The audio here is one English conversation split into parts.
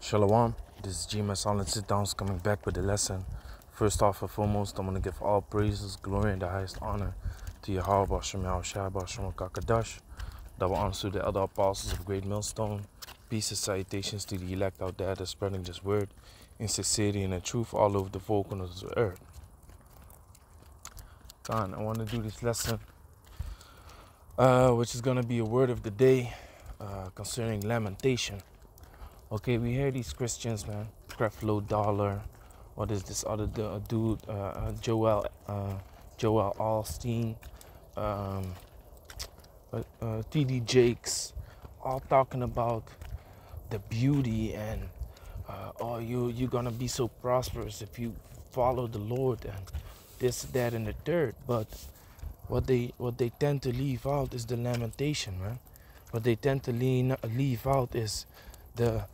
Shalom, this is GMS Silent Sit Downs coming back with the lesson. First off and foremost, I'm going to give all praises, glory, and the highest honor to Yahweh, Bashem Yahushua, Bashem Kakadash. Double honor to the other apostles of Great Millstone. Peace and salutations to the elect out there that's spreading this word in sincerity and in truth all over the four corners of the earth. God, I want to do this lesson, which is going to be a word of the day concerning lamentation. Okay, we hear these Christians, man, Creflo Dollar, what is this other dude, Joel Alstein, TD Jakes, all talking about the beauty and you're gonna be so prosperous if you follow the Lord and this, that, and the third. But what they tend to leave out is the lamentation, man. What they tend to leave out is the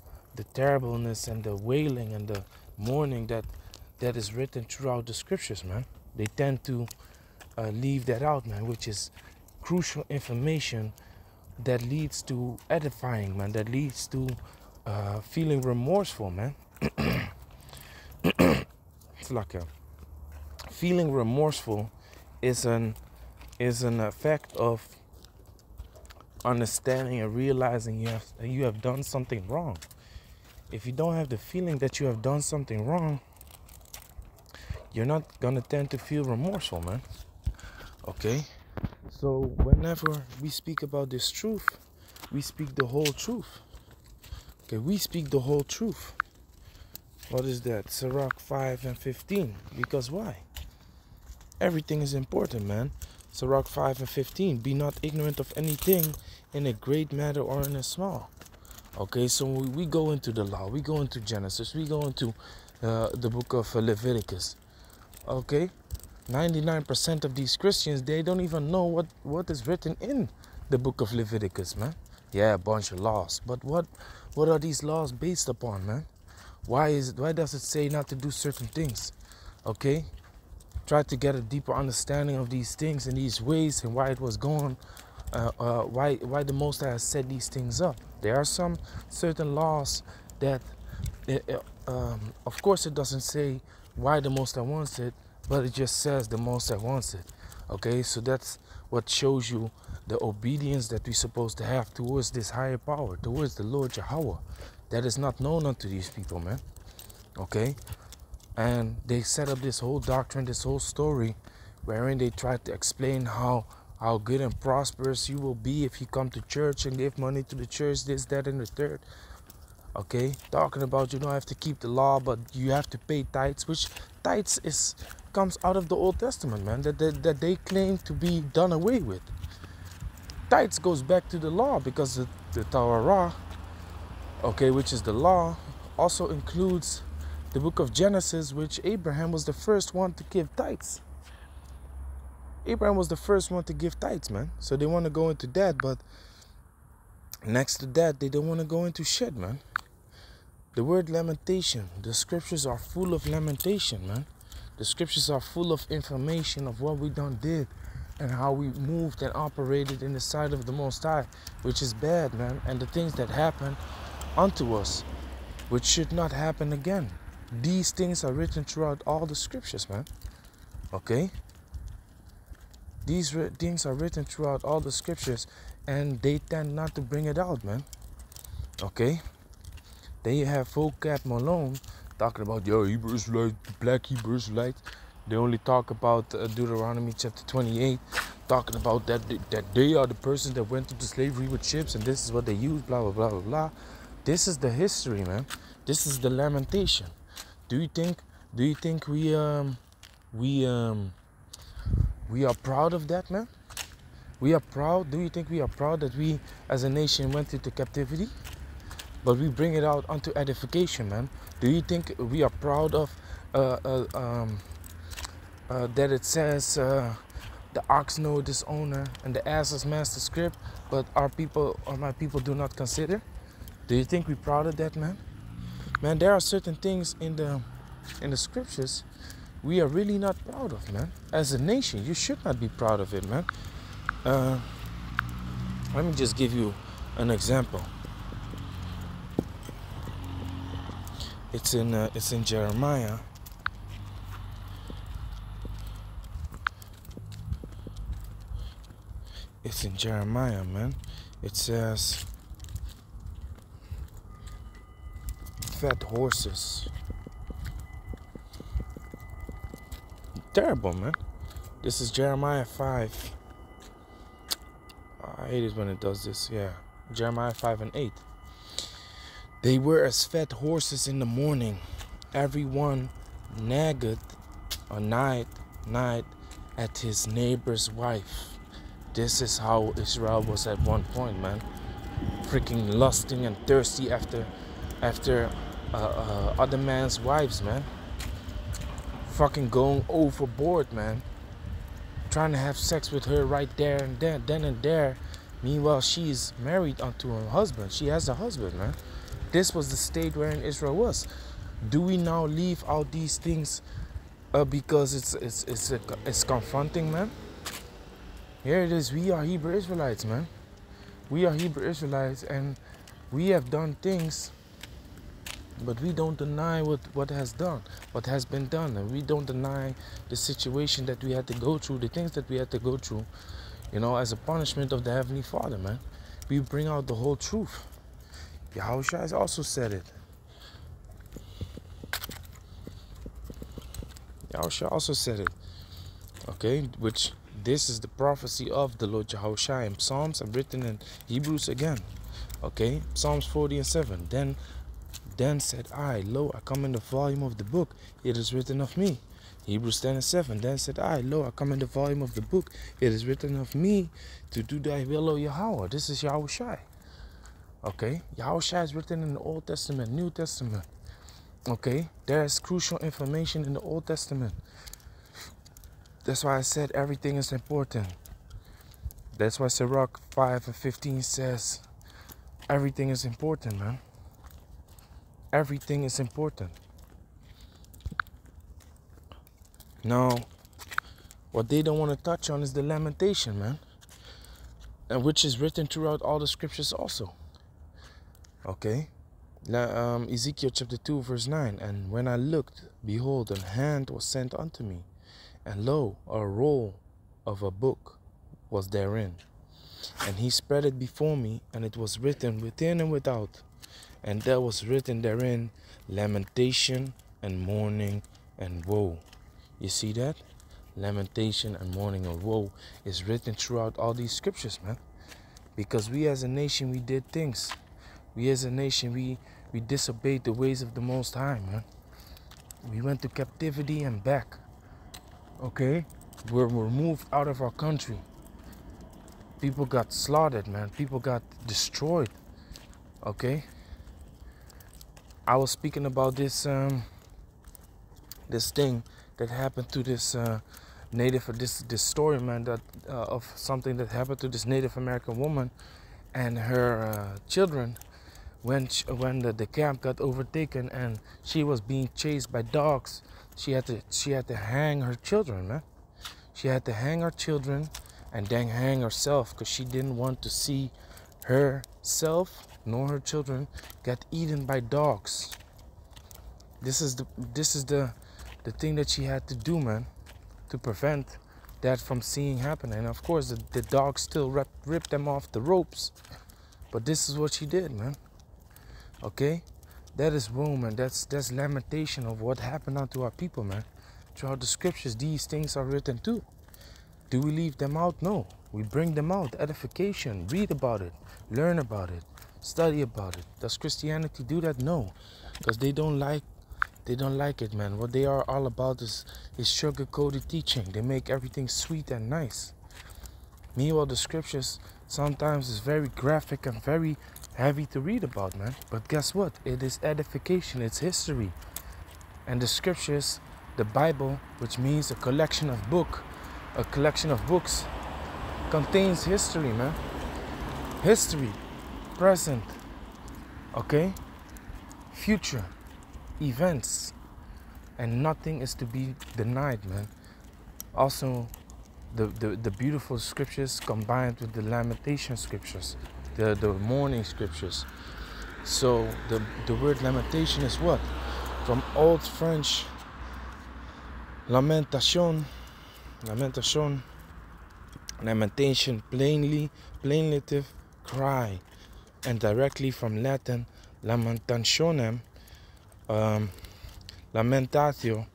terribleness and the wailing and the mourning that is written throughout the scriptures, man. They tend to leave that out, man, which is crucial information that leads to edifying, man, that leads to feeling remorseful, man. It's like feeling remorseful is an effect of understanding and realizing you have done something wrong. If you don't have the feeling that you have done something wrong, you're not gonna tend to feel remorseful, man. Okay? So whenever we speak about this truth, we speak the whole truth. Okay, we speak the whole truth. What is that? Sirach 5:15. Because why? Everything is important, man. Sirach 5:15. Be not ignorant of anything in a great matter or in a small. Okay, so we go into the law, we go into Genesis, we go into the book of Leviticus. Okay, 99% of these Christians, they don't even know what is written in the book of Leviticus, man. Yeah, a bunch of laws, but what are these laws based upon, man? Why does it say not to do certain things? Okay, try to get a deeper understanding of these things and these ways and why it was going. Why the Most High has set these things up. There are some certain laws that, of course, it doesn't say why the Most High wants it, but it just says the Most High wants it. Okay, so that's what shows you the obedience that we're supposed to have towards this higher power, towards the Lord Yahweh, that is not known unto these people, man. Okay, and they set up this whole doctrine, this whole story, wherein they try to explain how good and prosperous you will be if you come to church and give money to the church, this, that, and the third. Okay, talking about you don't have to keep the law, but you have to pay tithes, which tithes comes out of the Old Testament, man, that they claim to be done away with. Tithes goes back to the law because the Torah, okay, which is the law, also includes the book of Genesis, which Abraham was the first one to give tithes. Abraham was the first one to give tithes, man. So they want to go into that, but next to that, they don't want to go into shit, man. The word lamentation, the scriptures are full of lamentation, man. The scriptures are full of information of what we done did and how we moved and operated in the sight of the Most High, which is bad, man. And the things that happened unto us, which should not happen again. These things are written throughout all the scriptures, man. Okay? These things are written throughout all the scriptures, and they tend not to bring it out, man. Okay? Then you have Vocab Malone talking about, yo, Hebrew Israelite, black Hebrew Israelite. They only talk about Deuteronomy chapter 28, talking about that they are the persons that went into slavery with ships, and this is what they use, blah, blah, blah, blah, blah. This is the history, man. This is the lamentation. Do you think we are proud of that, man? We are proud. Do you think we are proud that we as a nation went into captivity? But we bring it out unto edification, man. Do you think we are proud of that it says the ox knoweth his owner and the ass is master script, but our people or my people do not consider? Do you think we're proud of that, man? Man, there are certain things in the scriptures we are really not proud of, man. As a nation, you should not be proud of it, man. Let me just give you an example. It's in Jeremiah. It's in Jeremiah, man. It says fat horses. Terrible, man. This is Jeremiah 5. I hate it when it does this. Yeah. Jeremiah 5 and 8. They were as fat horses in the morning. Every one nagged or night at his neighbor's wife. This is how Israel was at one point, man. Freaking lusting and thirsty after other man's wives, man. Fucking going overboard, man. Trying to have sex with her right there and then and there. Meanwhile, she's married unto her husband. She has a husband, man. This was the state wherein Israel was. Do we now leave out these things because it's confronting, man? Here it is. We are Hebrew Israelites, man. We are Hebrew Israelites, and we have done things, but we don't deny what has been done, and we don't deny the situation that we had to go through, the things that we had to go through, as a punishment of the Heavenly Father, man. We bring out the whole truth. Yahushua has also said it. Yahushua also said it. Okay, which this is the prophecy of the Lord Yahushua in Psalms and written in Hebrews again. Okay, Psalms 40 and 7. Then said I, lo, I come in the volume of the book, it is written of me. Hebrews 10 and 7. Then said I, lo, I come in the volume of the book, it is written of me to do thy will, O Yahweh. This is Yahushua. Okay, Yahushua is written in the Old Testament, New Testament. Okay, there's crucial information in the Old Testament. That's why I said everything is important. That's why Sirach 5 and 15 says everything is important, man. Everything is important. Now, what they don't want to touch on is the lamentation, man. And which is written throughout all the scriptures also. Okay? Ezekiel chapter 2 verse 9. And when I looked, behold, an hand was sent unto me. And lo, a roll of a book was therein. And he spread it before me, and it was written within and without. And there was written therein lamentation and mourning and woe. You see that? Lamentation and mourning and woe is written throughout all these scriptures, man. Because we as a nation, we did things. We as a nation, we disobeyed the ways of the Most High, man. We went to captivity and back. Okay? We're moved out of our country. People got slaughtered, man. People got destroyed. Okay? I was speaking about this this thing that happened to this this story, man, that of something that happened to this Native American woman and her children when the camp got overtaken and she was being chased by dogs. She had to hang her children, man. She had to hang her children and then hang herself because she didn't want to see herself nor her children get eaten by dogs. This is the thing that she had to do, man, to prevent that from seeing happen. And of course the dogs still ripped them off the ropes, but this is what she did, man. Okay, that is woe, man. That's lamentation of what happened unto our people, man. Throughout the scriptures, these things are written too. Do we leave them out? No. We bring them out. Edification. Read about it. Learn about it. Study about it. Does Christianity do that? No. Because they don't like it, man. What they are all about is sugar-coated teaching. They make everything sweet and nice. Meanwhile, the scriptures sometimes is very graphic and very heavy to read about, man. But guess what? It is edification. It's history. And the scriptures, the Bible, which means a collection of books, contains history, man. History, present, okay, future, events, and nothing is to be denied, man. Also, the beautiful scriptures combined with the lamentation scriptures, the mourning scriptures. So the word lamentation is what? from Old French lamentation, plaintive cry, and directly from Latin lamentationem, lamentatio,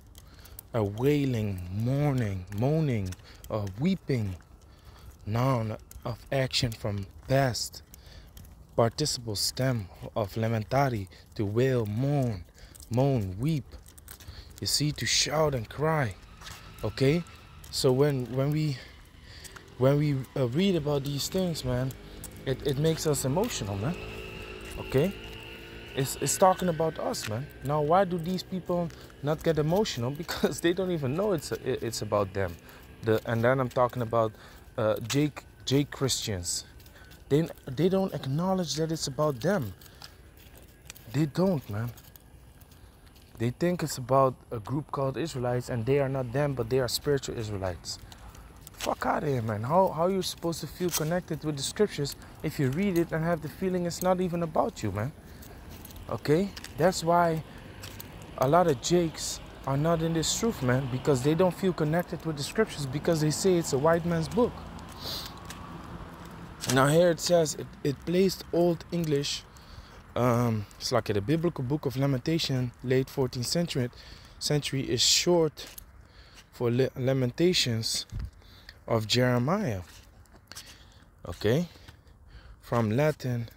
a wailing, moaning, weeping, noun of action from past participle stem of lamentari, to wail, moan, weep. You see, to shout and cry. Okay, so when we read about these things, man, it makes us emotional, man. Okay, it's talking about us, man. Now, why do these people not get emotional? Because they don't even know it's about them. And then I'm talking about Jake Christians. They don't acknowledge that it's about them. They don't, man. They think it's about a group called Israelites, and they are not them, but they are spiritual Israelites. Fuck out of here, man. How are you supposed to feel connected with the scriptures if you read it and have the feeling it's not even about you, man? Okay? That's why a lot of Jakes are not in this truth, man, because they don't feel connected with the scriptures, because they say it's a white man's book. Now here it says it placed Old English, it's like the biblical book of Lamentation, late 14th century is short for Lamentations of Jeremiah. Okay, from Latin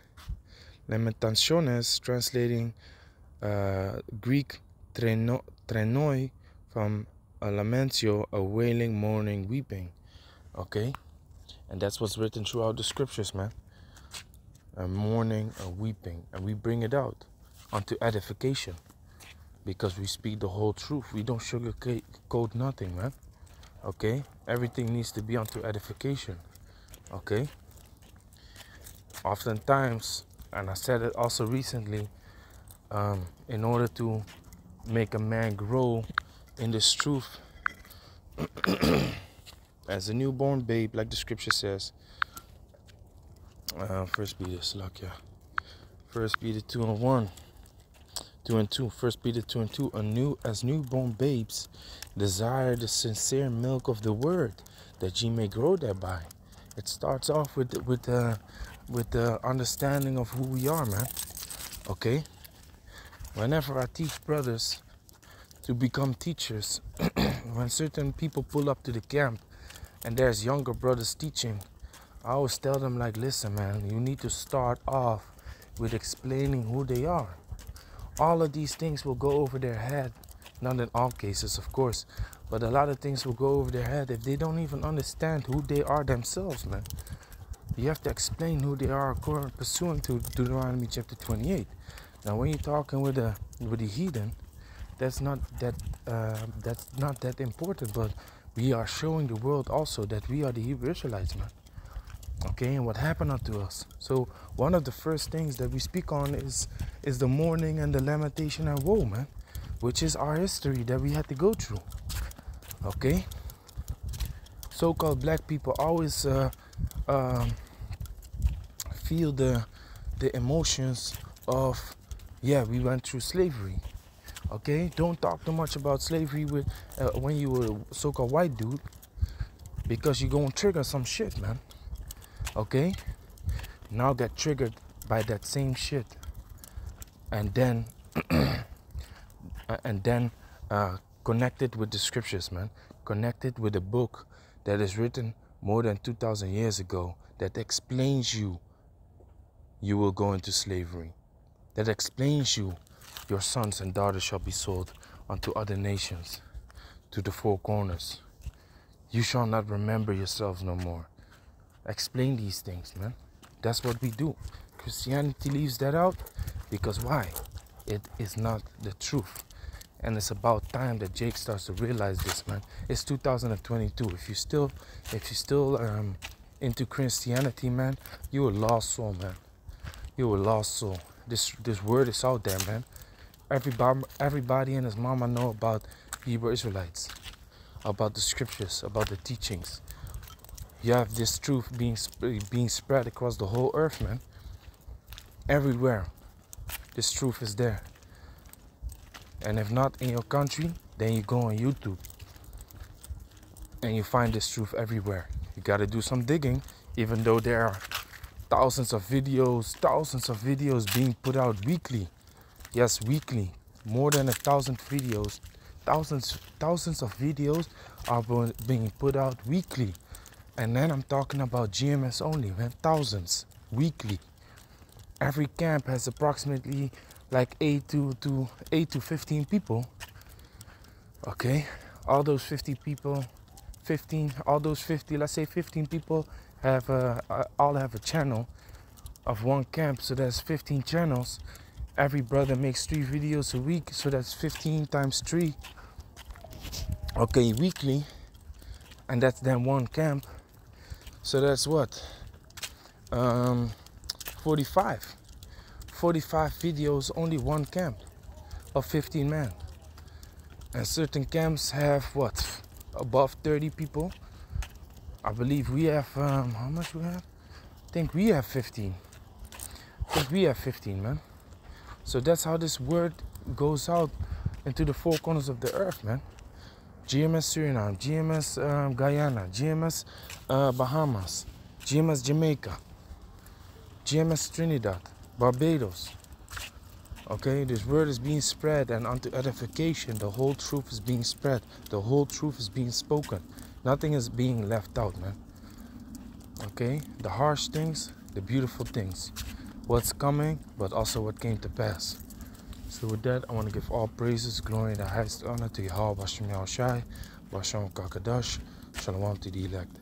lamentationes, translating Greek trenoi, from a lamentio, a wailing, mourning, weeping. Okay, and that's what's written throughout the scriptures, man. A mourning, a weeping, and we bring it out unto edification, because we speak the whole truth. We don't sugarcoat nothing, man. Okay, everything needs to be unto edification. Okay, oftentimes, and I said it also recently, in order to make a man grow in this truth, as a newborn babe, like the scripture says, First Peter 2:1, 2 and 2. First Peter 2 and 2. As newborn babes, desire the sincere milk of the word, that ye may grow thereby. It starts off with the understanding of who we are, man. Okay. Whenever I teach brothers to become teachers, when certain people pull up to the camp and there's younger brothers teaching, I always tell them, like, listen, man, you need to start off with explaining who they are. All of these things will go over their head. Not in all cases, of course, but a lot of things will go over their head if they don't even understand who they are themselves, man. You have to explain who they are pursuant to Deuteronomy chapter 28. Now, when you're talking with the heathen, that's not that important. But we are showing the world also that we are the Hebrew Israelites, man. Okay, and what happened unto us. So one of the first things that we speak on is the mourning and the lamentation and woe, man, which is our history that we had to go through. Okay, so-called black people always feel the emotions of, yeah, we went through slavery. Okay, don't talk too much about slavery with when you were a so-called white dude, because you're gonna trigger some shit, man. Okay, now get triggered by that same shit, and then connected with the scriptures, man. Connected with a book that is written more than 2,000 years ago, that explains you will go into slavery, that explains your sons and daughters shall be sold unto other nations, to the four corners. You shall not remember yourselves no more. Explain these things, man. That's what we do. Christianity leaves that out because why? It is not the truth. And it's about time that Jake starts to realize this, man. It's 2022. If you still into Christianity, man, you're a lost soul, man. You're a lost soul. This word is out there, man. Everybody and his mama know about Hebrew Israelites, about the scriptures, about the teachings. You have this truth being spread across the whole earth, man. Everywhere, this truth is there. And if not in your country, then you go on YouTube and you find this truth everywhere. You got to do some digging, even though there are thousands of videos being put out weekly. Yes, weekly. More than 1,000 videos. Thousands of videos are being put out weekly. And then I'm talking about GMS only, man. Thousands weekly. Every camp has approximately like 8 to 15 people. Okay, all those 50 people, let's say 15 people all have a channel of one camp. So that's 15 channels. Every brother makes 3 videos a week, so that's 15 times 3. Okay, weekly, and that's then one camp. So that's what? 45 videos, only one camp of 15 men. And certain camps have what? Above 30 people. I believe we have, how much we have? I think we have 15. Man. So that's how this word goes out into the 4 corners of the earth, man. GMS Suriname, GMS Guyana, GMS Bahamas, GMS Jamaica, GMS Trinidad, Barbados. Okay, this word is being spread, and unto edification, the whole truth is being spread. The whole truth is being spoken. Nothing is being left out, man. Okay, the harsh things, the beautiful things. What's coming, but also what came to pass. So with that, I want to give all praises, glory, and the highest honor to Yahweh, Bashem Yahushai, Bashem Kakadash, Shalom to the elect.